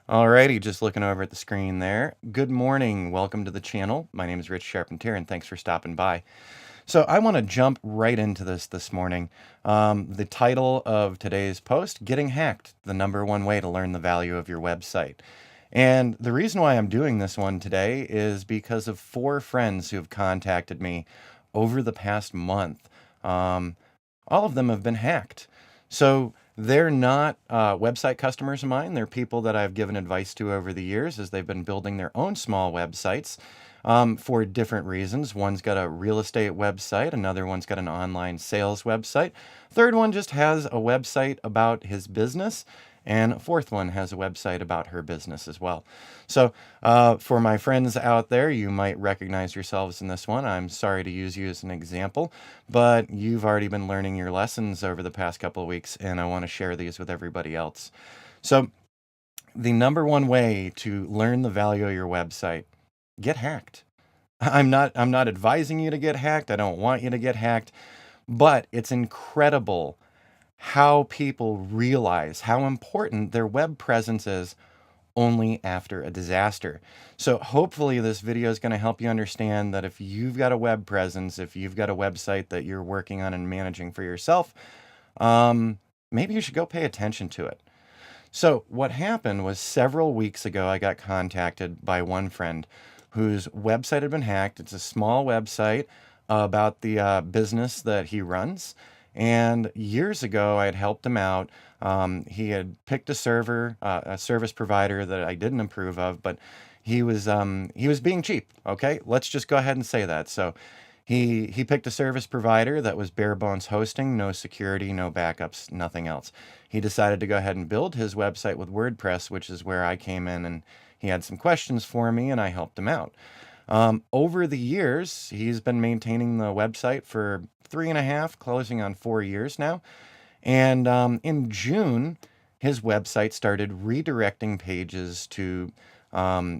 Alrighty, just looking over at the screen there. Good morning. Welcome to the channel. My name is Rich Charpentier, and thanks for stopping by. So I want to jump right into this morning. The title of today's post, Getting Hacked, the #1 way to learn the value of your website. And the reason why I'm doing this one today is because of 4 friends who have contacted me over the past month. Um, all of them have been hacked. So they're not website customers of mine. They're people that I've given advice to over the years as they've been building their own small websites for different reasons. One's got a real estate website, another one's got an online sales website, third one just has a website about his business, and a fourth one has a website about her business as well. So for my friends out there, you might recognize yourselves in this one. I'm sorry to use you as an example, but you've already been learning your lessons over the past couple of weeks, and I want to share these with everybody else. So the #1 way to learn the value of your website, get hacked. I'm not advising you to get hacked. I don't want you to get hacked, but it's incredible how people realize how important their web presence is only after a disaster. So hopefully this video is going to help you understand that if you've got a web presence, if you've got a website that you're working on and managing for yourself, maybe you should go pay attention to it. So what happened was several weeks ago, I got contacted by one friend whose website had been hacked. It's a small website about the business that he runs. And years ago, I had helped him out. He had picked a service provider that I didn't approve of, but he was being cheap. Okay, let's just go ahead and say that. So he picked a service provider that was bare bones hosting, no security, no backups, nothing else. He decided to go ahead and build his website with WordPress, which is where I came in, and he had some questions for me, and I helped him out. Over the years, he's been maintaining the website for 3.5, closing on 4 years now. And in June, his website started redirecting pages to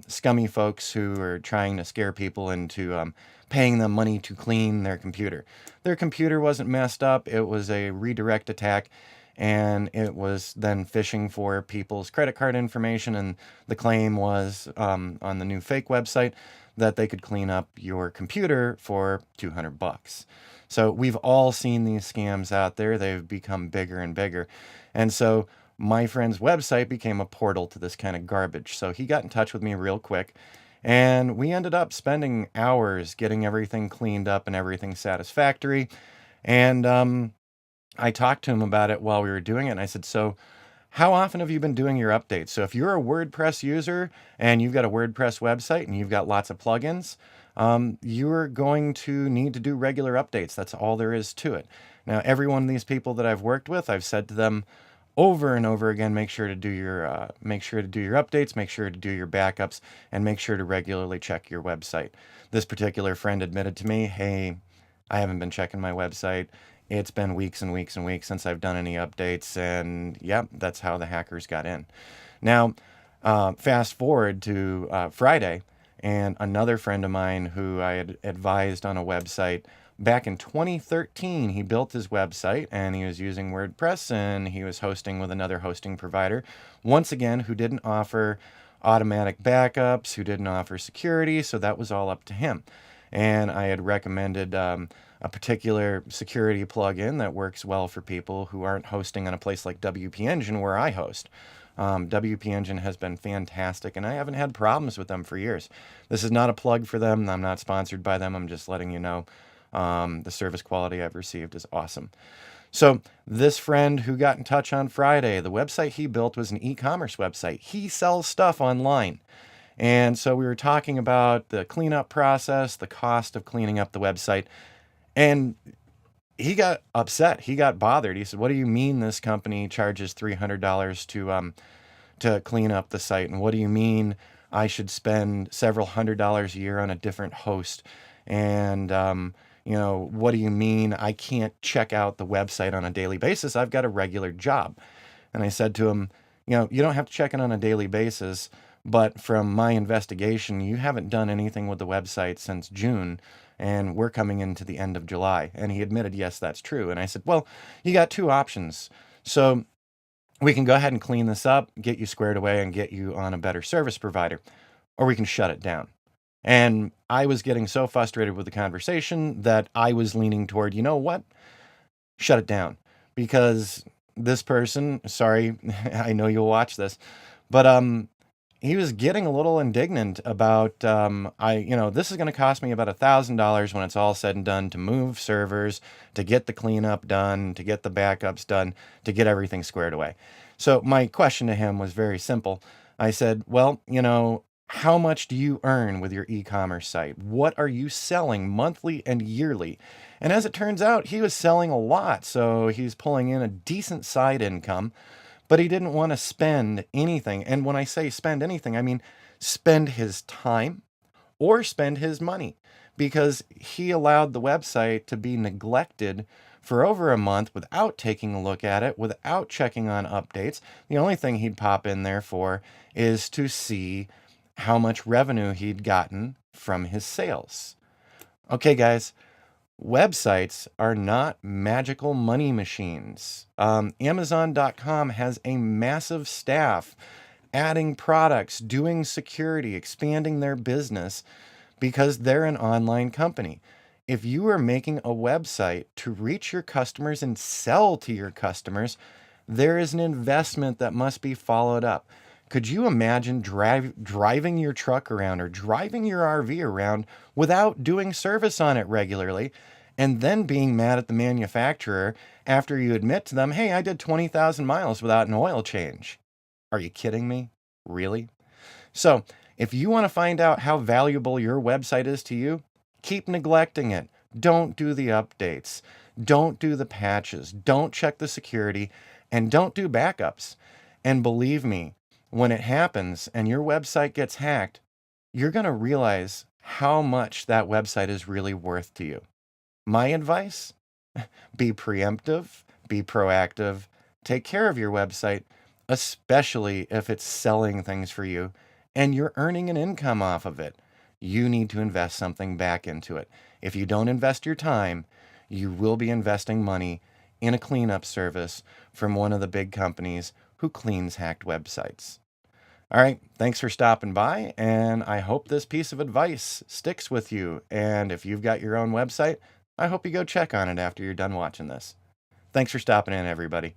scummy folks who are trying to scare people into paying them money to clean their computer. Their computer wasn't messed up. It was a redirect attack, and it was then phishing for people's credit card information. And the claim was on the new fake website that they could clean up your computer for $200. So we've all seen these scams out there. They've become bigger and bigger. And so my friend's website became a portal to this kind of garbage. So he got in touch with me real quick, and we ended up spending hours getting everything cleaned up and everything satisfactory. And I talked to him about it while we were doing it, and I said, so how often have you been doing your updates? So if you're a WordPress user and you've got a WordPress website and you've got lots of plugins, you're going to need to do regular updates. That's all there is to it. Now, every one of these people that I've worked with, I've said to them over and over again, make sure to do your updates, make sure to do your backups, and make sure to regularly check your website. This particular friend admitted to me, hey, I haven't been checking my website. It's been weeks and weeks and weeks since I've done any updates, and yep, that's how the hackers got in. Now, fast forward to Friday, and another friend of mine who I had advised on a website back in 2013, he built his website and he was using WordPress and he was hosting with another hosting provider, once again, who didn't offer automatic backups, who didn't offer security, so that was all up to him. And I had recommended a particular security plugin that works well for people who aren't hosting on a place like WP Engine where I host. WP Engine has been fantastic, and I haven't had problems with them for years. This is not a plug for them. I'm not sponsored by them. I'm just letting you know the service quality I've received is awesome. So this friend who got in touch on Friday, the website he built was an e-commerce website. He sells stuff online. And so we were talking about the cleanup process, the cost of cleaning up the website, and he got upset. He got bothered. He said, "What do you mean this company charges $300 to clean up the site? And what do you mean I should spend several $100s a year on a different host? And what do you mean I can't check out the website on a daily basis? I've got a regular job." And I said to him, you don't have to check it on a daily basis, but from my investigation, you haven't done anything with the website since June, and we're coming into the end of July. And he admitted, yes, that's true. And I said, well, you got 2 options. So We can go ahead and clean this up, get you squared away, and get you on a better service provider, or we can shut it down. And I was getting so frustrated with the conversation that I was leaning toward, you know what? Shut it down. Because this person, sorry, I know you'll watch this, but he was getting a little indignant about this is going to cost me about $1,000 when it's all said and done to move servers, to get the cleanup done, to get the backups done, to get everything squared away. So my question to him was very simple. I said, well, how much do you earn with your e-commerce site? What are you selling monthly and yearly? And as it turns out, he was selling a lot, so he's pulling in a decent side income, but he didn't want to spend anything. And when I say spend anything, I mean spend his time or spend his money, because he allowed the website to be neglected for over a month without taking a look at it, without checking on updates. The only thing he'd pop in there for is to see how much revenue he'd gotten from his sales. Okay, guys, websites are not magical money machines. Amazon.com has a massive staff adding products, doing security, expanding their business because they're an online company. If you are making a website to reach your customers and sell to your customers, there is an investment that must be followed up. Could you imagine driving your truck around or driving your RV around without doing service on it regularly and then being mad at the manufacturer after you admit to them, hey, I did 20,000 miles without an oil change? Are you kidding me? Really? So, if you want to find out how valuable your website is to you, keep neglecting it. Don't do the updates. Don't do the patches. Don't check the security. And don't do backups. And believe me, when it happens and your website gets hacked, you're going to realize how much that website is really worth to you. My advice? Be preemptive, be proactive, take care of your website, especially if it's selling things for you and you're earning an income off of it. You need to invest something back into it. If you don't invest your time, you will be investing money in a cleanup service from one of the big companies who cleans hacked websites. All right, thanks for stopping by, and I hope this piece of advice sticks with you. And if you've got your own website, I hope you go check on it after you're done watching this. Thanks for stopping in, everybody.